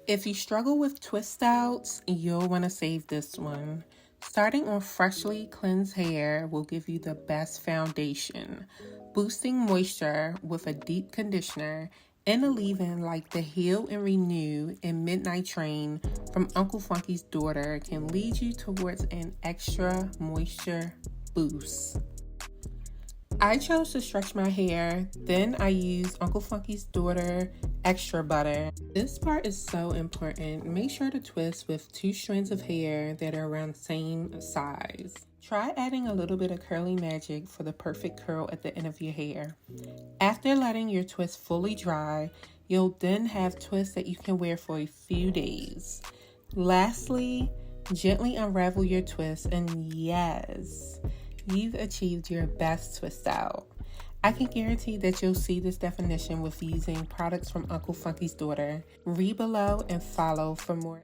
If you struggle with twist outs, you'll want to save this one. Starting on freshly cleansed hair will give you the best foundation, boosting moisture with a deep conditioner and a leave-in like the Heal and Renew and Midnight Train from Uncle Funky's Daughter can lead you towards an extra moisture boost. I chose to stretch my hair, then I used Uncle Funky's Daughter extra butter. This part is so important. Make sure to twist with 2 strands of hair that are around the same size. Try adding a little bit of curly magic for the perfect curl at the end of your hair. After letting your twist fully dry, you'll then have twists that you can wear for a few days. Lastly, gently unravel your twist and yes, you've achieved your best twist out. I can guarantee that you'll see this definition with using products from Uncle Funky's Daughter. Read below and follow for more.